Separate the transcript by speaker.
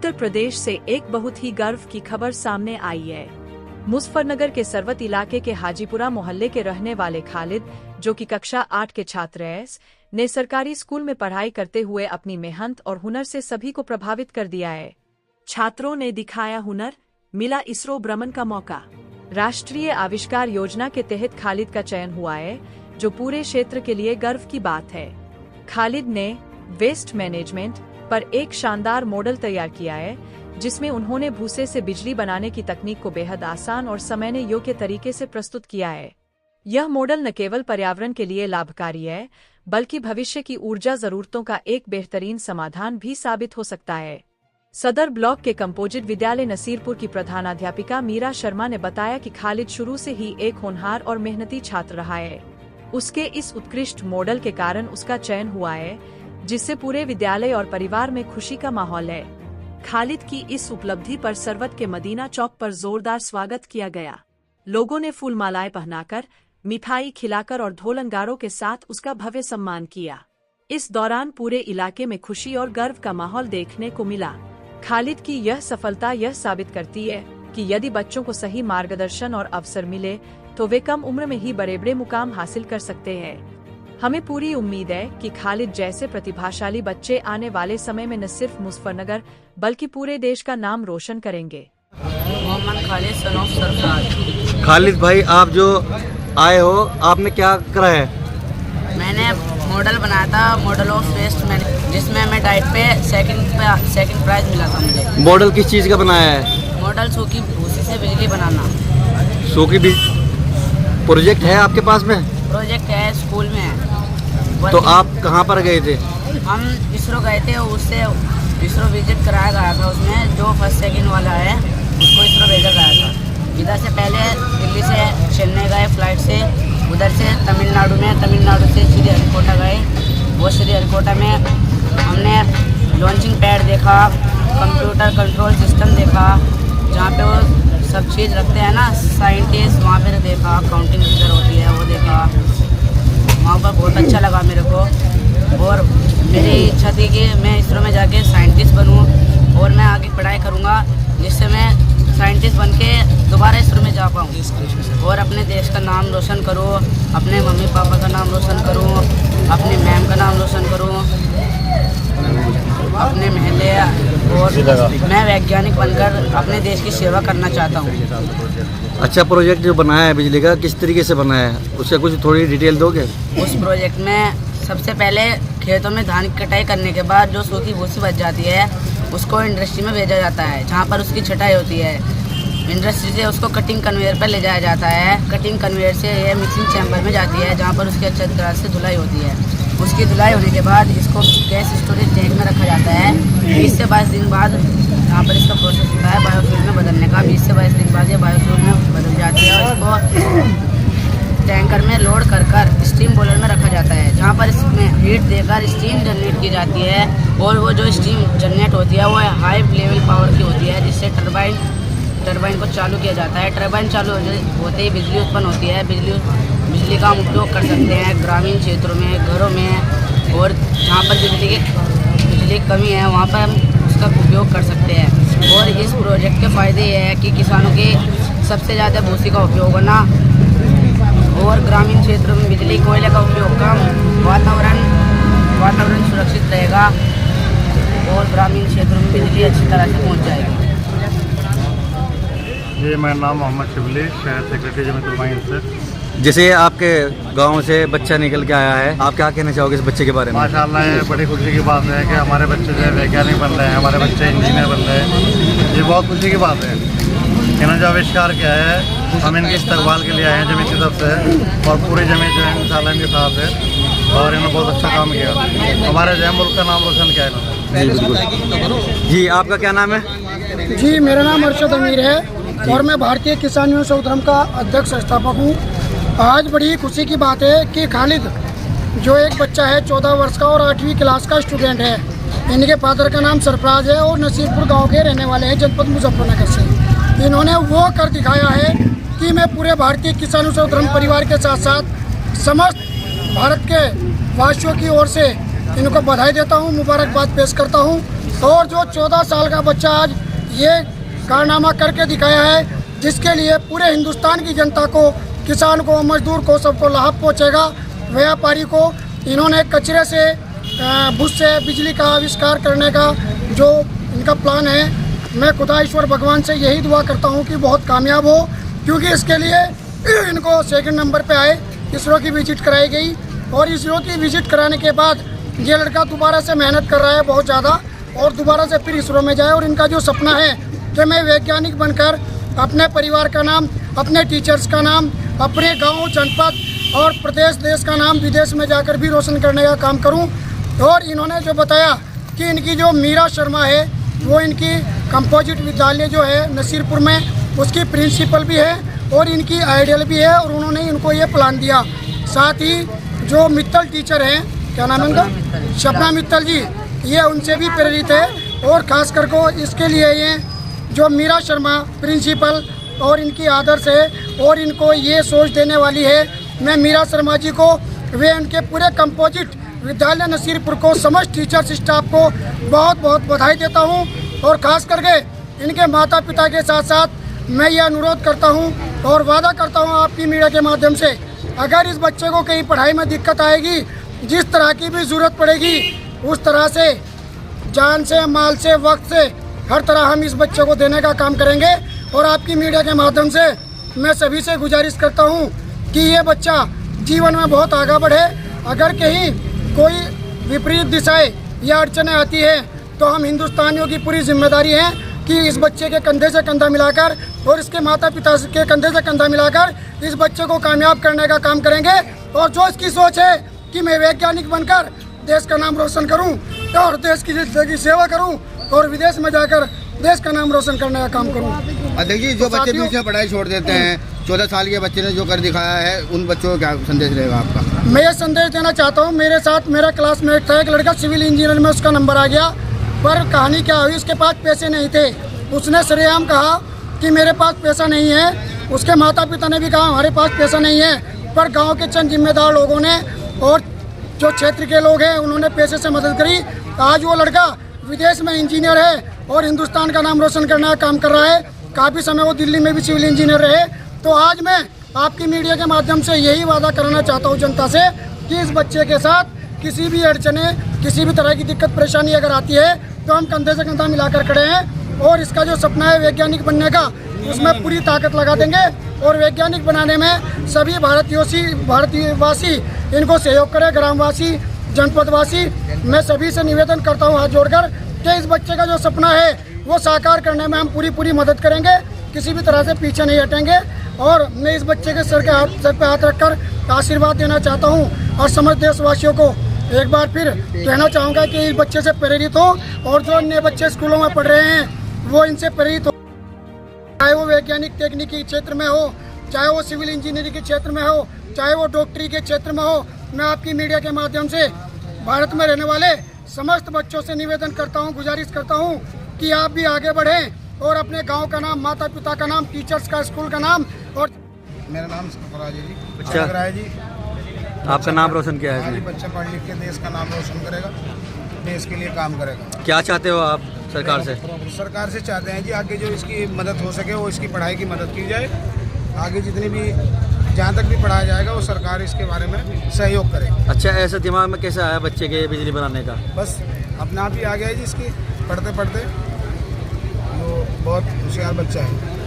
Speaker 1: उत्तर प्रदेश से एक बहुत ही गर्व की खबर सामने आई है। मुजफ्फरनगर के सरवत इलाके के हाजीपुरा मोहल्ले के रहने वाले खालिद, जो कि कक्षा 8 के छात्र हैं, ने सरकारी स्कूल में पढ़ाई करते हुए अपनी मेहनत और हुनर से सभी को प्रभावित कर दिया है। छात्रों ने दिखाया हुनर, मिला इसरो भ्रमण का मौका। राष्ट्रीय आविष्कार योजना के तहत खालिद का चयन हुआ है, जो पूरे क्षेत्र के लिए गर्व की बात है। खालिद ने वेस्ट मैनेजमेंट पर एक शानदार मॉडल तैयार किया है, जिसमें उन्होंने भूसे से बिजली बनाने की तकनीक को बेहद आसान और समय योग्य तरीके से प्रस्तुत किया है। यह मॉडल न केवल पर्यावरण के लिए लाभकारी है, बल्कि भविष्य की ऊर्जा जरूरतों का एक बेहतरीन समाधान भी साबित हो सकता है। सदर ब्लॉक के कंपोजिट विद्यालय नसीरपुर की प्रधानाध्यापिका मीरा शर्मा ने बताया कि खालिद शुरू से ही एक होनहार और मेहनती छात्र रहा है। उसके इस उत्कृष्ट मॉडल के कारण उसका चयन हुआ है, जिससे पूरे विद्यालय और परिवार में खुशी का माहौल है। खालिद की इस उपलब्धि पर सरवत के मदीना चौक पर जोरदार स्वागत किया गया। लोगों ने फूल मालाएं पहनाकर, मिठाई खिलाकर और ढोल नगाड़ों के साथ उसका भव्य सम्मान किया। इस दौरान पूरे इलाके में खुशी और गर्व का माहौल देखने को मिला। खालिद की यह सफलता यह साबित करती है कि यदि बच्चों को सही मार्गदर्शन और अवसर मिले, तो वे कम उम्र में ही बड़े-बड़े मुकाम हासिल कर सकते हैं। हमें पूरी उम्मीद है कि खालिद जैसे प्रतिभाशाली बच्चे आने वाले समय में न सिर्फ मुजफ्फरनगर बल्कि पूरे देश का नाम रोशन करेंगे।
Speaker 2: खालिद भाई, आप जो आए हो, आपने क्या करा है?
Speaker 3: मैंने मॉडल बनाया था, मॉडल ऑफ वेस्ट, जिसमें हमें डाइट पे सेकंड प्राइज मिला था मुझे।
Speaker 2: मॉडल किस चीज़ का बनाया है?
Speaker 3: मॉडल सूखी भूसी से बिजली बनाना।
Speaker 2: सूखी प्रोजेक्ट है आपके पास में?
Speaker 3: प्रोजेक्ट है, स्कूल में है।
Speaker 2: तो आप कहाँ पर गए थे?
Speaker 3: हम इसरो गए थे, उससे इसरो विजिट कराया गया था। उसमें जो फर्स्ट सेकंड वाला है उसको इसरो भेजा गया था। इधर से पहले दिल्ली से चेन्नई गए फ्लाइट से, उधर से तमिलनाडु से श्रीहरिकोटा गए। वो श्रीहरिकोटा में हमने लॉन्चिंग पैड देखा, कंप्यूटर कंट्रोल सिस्टम देखा, जहाँ पे वो सब चीज़ रखते हैं ना साइंटिस्ट, वहाँ पे देखा। काउंटिंग किधर होती है वो देखा। वहाँ पर बहुत अच्छा लगा मेरे को, और मेरी इच्छा थी कि मैं इसरो में जाके साइंटिस्ट बनूँ और मैं आगे पढ़ाई करूँगा, जिससे मैं साइंटिस्ट बन के दोबारा इसरो में जा पाऊँ और अपने देश का नाम रोशन करूँ, अपने मम्मी पापा का नाम रोशन करूँ, अपने मैम का नाम रोशन करूँ, अपने महल्ले, और मैं वैज्ञानिक बनकर अपने देश की सेवा करना चाहता हूँ।
Speaker 2: अच्छा, प्रोजेक्ट जो बनाया है बिजली का, किस तरीके से बनाया है, उसका कुछ थोड़ी डिटेल दोगे?
Speaker 3: उस प्रोजेक्ट में सबसे पहले खेतों में धान की कटाई करने के बाद जो सूखी भूसी बच जाती है, उसको इंडस्ट्री में भेजा जाता है, जहाँ पर उसकी छटाई होती है। इंडस्ट्री से उसको कटिंग कन्वेयर पर ले जाया जाता है। कटिंग कन्वेयर से ये मिक्सिंग चैम्बर में जाती है, जहाँ पर उसकी अच्छी तरह से धुलाई होती है। उसकी धुलाई होने के बाद इसको गैस स्टोरेज टैंक में रखा जाता है। 20 से 22 दिन बाद यहाँ पर इसका प्रोसेस होता है बायोफ्यूल में बदलने का। 20 से 22 दिन बाद ये बायोफ्यूल में बदल जाती है और इसको टैंकर में लोड कर स्टीम बॉयलर में रखा जाता है, जहाँ पर इसमें हीट देकर स्टीम जनरेट की जाती है। और वो जो स्टीम जनरेट होती है वो हाई लेवल पावर की होती है, जिससे टरबाइन को चालू किया जाता है। टरबाइन चालू होते ही बिजली उत्पन्न होती है। बिजली का हम उपयोग कर सकते हैं ग्रामीण क्षेत्रों में, घरों में, और जहाँ पर बिजली की कमी है वहाँ पर हम उसका उपयोग कर सकते हैं। और इस प्रोजेक्ट के फ़ायदे ये है कि किसानों की सबसे ज़्यादा भूसी का उपयोग होना, और ग्रामीण क्षेत्रों में बिजली कोयले का उपयोग कम, वातावरण सुरक्षित रहेगा और ग्रामीण क्षेत्रों में बिजली अच्छी तरह से पहुँच जाएगी।
Speaker 4: जी, मेरा नाम मोहम्मद शिबली, शहर सेक्रेटरी जमीयत से।
Speaker 2: जैसे आपके गांव से बच्चा निकल के आया है, आप क्या कहना चाहोगे इस बच्चे के बारे में?
Speaker 4: माशाल्लाह, ये बड़ी खुशी की बात है कि हमारे बच्चे जो है वैज्ञानिक बन रहे हैं, हमारे बच्चे इंजीनियर बन रहे हैं। ये बहुत खुशी की बात है। इन्होंने जो आविष्कार किया है, हम इनके इस्तकबाल के लिए आए हैं जमीयत की तरफ से, और पूरी जमीयत जो है इंशाल्लाह इनके साथ है, और इन्होंने बहुत अच्छा काम किया। हमारे जय मुल्क का नाम रोशन किया इन्होंने।
Speaker 2: जी, आपका क्या नाम है?
Speaker 5: जी, मेरा नाम अरशद अमीर है और मैं भारतीय किसान यूनियन सौधर्म का अध्यक्ष संस्थापक हूँ। आज बड़ी खुशी की बात है कि खालिद जो एक बच्चा है 14 वर्ष का और 8वीं क्लास का स्टूडेंट है, इनके फादर का नाम सरफराज है और नसीरपुर गांव के रहने वाले हैं, जनपद मुजफ्फरनगर से। इन्होंने वो कर दिखाया है कि मैं पूरे भारतीय किसान सौधर्म परिवार के साथ साथ समस्त भारत के वासियों की ओर से इनको बधाई देता हूँ, मुबारकबाद पेश करता हूँ। और जो 14 साल का बच्चा आज ये कारनामा करके दिखाया है, जिसके लिए पूरे हिंदुस्तान की जनता को, किसान को, मजदूर को, सबको लाभ पहुंचेगा। व्यापारी को इन्होंने कचरे से बुश से बिजली का आविष्कार करने का जो इनका प्लान है, मैं खुदा ईश्वर भगवान से यही दुआ करता हूं कि बहुत कामयाब हो, क्योंकि इसके लिए इनको सेकंड नंबर पे आए, इसरो की विजिट कराई गई और इसरो की विजिट कराने के बाद ये लड़का दोबारा से मेहनत कर रहा है बहुत ज़्यादा और दोबारा से फिर इसरो में जाए। और इनका जो सपना है कि मैं वैज्ञानिक बनकर अपने परिवार का नाम, अपने टीचर्स का नाम, अपने गाँव, जनपद और प्रदेश, देश का नाम विदेश में जाकर भी रोशन करने का काम करूं। और इन्होंने जो बताया कि इनकी जो मीरा शर्मा है वो इनकी कंपोजिट विद्यालय जो है नसीरपुर में, उसकी प्रिंसिपल भी है और इनकी आइडियल भी है और उन्होंने इनको ये प्लान दिया। साथ ही जो मित्तल टीचर हैं, क्या नाम है उनका, शपना मित्तल जी, ये उनसे भी प्रेरित है और ख़ास कर को इसके लिए ये जो मीरा शर्मा प्रिंसिपल और इनकी आदर्श है और इनको ये सोच देने वाली है। मैं मीरा शर्मा जी को, वे उनके पूरे कंपोजिट विद्यालय नसीरपुर को, समस्त टीचर्स स्टाफ को बहुत बहुत बधाई देता हूं और ख़ास करके इनके माता पिता के साथ साथ मैं ये अनुरोध करता हूं और वादा करता हूं आपकी मीडिया के माध्यम से, अगर इस बच्चे को कहीं पढ़ाई में दिक्कत आएगी, जिस तरह की भी ज़रूरत पड़ेगी, उस तरह से जान से, माल से, वक्त से, हर तरह हम इस बच्चे को देने का काम करेंगे। और आपकी मीडिया के माध्यम से मैं सभी से गुजारिश करता हूं कि ये बच्चा जीवन में बहुत आगे बढ़े। अगर कहीं कोई विपरीत दिशाएं या अड़चनें आती है तो हम हिंदुस्तानियों की पूरी जिम्मेदारी है कि इस बच्चे के कंधे से कंधा मिलाकर और इसके माता पिता के कंधे से कंधा मिलाकर इस बच्चे को कामयाब करने का काम करेंगे। और जो इसकी सोच है कि मैं वैज्ञानिक बनकर देश का नाम रोशन करूं और देश की सेवा करूं और विदेश में जाकर देश का नाम रोशन करने का काम करूं।
Speaker 6: अध्यक्ष जी, जो बच्चे बीच में पढ़ाई छोड़ देते हैं, 14 साल के बच्चे ने जो कर दिखाया है, उन बच्चों को क्या संदेश रहेगा आपका?
Speaker 5: मैं ये संदेश देना चाहता हूँ, मेरे साथ मेरा क्लासमेट था एक लड़का, सिविल इंजीनियर में उसका नंबर आ गया, पर कहानी क्या हुई, उसके पास पैसे नहीं थे। उसने सरेआम कहा कि मेरे पास पैसा नहीं है। उसके माता पिता ने भी कहा हमारे पास पैसा नहीं है, पर गाँव के चंद जिम्मेदार लोगों ने और जो क्षेत्र के लोग हैं उन्होंने पैसे से मदद करी। आज वो लड़का विदेश में इंजीनियर है और हिंदुस्तान का नाम रोशन करने का काम कर रहा है। काफ़ी समय वो दिल्ली में भी सिविल इंजीनियर रहे। तो आज मैं आपकी मीडिया के माध्यम से यही वादा कराना चाहता हूँ जनता से कि इस बच्चे के साथ किसी भी अड़चने, किसी भी तरह की दिक्कत परेशानी अगर आती है तो हम कंधे से कंधा मिलाकर खड़े हैं और इसका जो सपना है वैज्ञानिक बनने का, उसमें पूरी ताकत लगा देंगे और वैज्ञानिक बनाने में सभी भारतवासी इनको सहयोग करें, ग्रामवासी, जनपदवासी। मैं सभी से निवेदन करता हूँ हाथ जोड़कर कि इस बच्चे का जो सपना है वो साकार करने में हम पूरी मदद करेंगे, किसी भी तरह से पीछे नहीं हटेंगे। और मैं इस बच्चे के सर पे हाथ रखकर आशीर्वाद देना चाहता हूँ और समस्त देशवासियों को एक बार फिर कहना चाहूँगा कि इस बच्चे से प्रेरित हो और जो अन्य बच्चे स्कूलों में पढ़ रहे हैं वो इनसे प्रेरित हो, चाहे वो वैज्ञानिक तकनीकी क्षेत्र में हो, चाहे वो सिविल इंजीनियरिंग के क्षेत्र में हो, चाहे वो डॉक्टरी के क्षेत्र में हो। मैं आपकी मीडिया के माध्यम से भारत में रहने वाले समस्त बच्चों से निवेदन करता हूं, गुजारिश करता हूं कि आप भी आगे बढ़ें और अपने गांव का नाम, माता पिता का नाम, टीचर्स का, स्कूल का नाम। और
Speaker 6: मेरा नाम सरफराज है जी।
Speaker 2: अच्छा,
Speaker 6: है जी,
Speaker 2: आपका नाम रोशन किया है
Speaker 6: हमारे
Speaker 2: इसने?
Speaker 6: बच्चा पढ़ लिख के देश का नाम रोशन करेगा, देश के लिए काम करेगा।
Speaker 2: क्या चाहते हो आप सरकार से?
Speaker 6: सरकार से चाहते हैं जी आगे जो इसकी मदद हो सके वो इसकी पढ़ाई की मदद की जाए। आगे जितनी भी, जहाँ तक भी पढ़ाया जाएगा वो सरकार इसके बारे में सहयोग करे।
Speaker 2: अच्छा, ऐसा दिमाग में कैसे आया बच्चे के बिजली बनाने का?
Speaker 6: बस अपना आप ही आ गया है जी, इसकी पढ़ते पढ़ते। वो बहुत होशियार बच्चा है।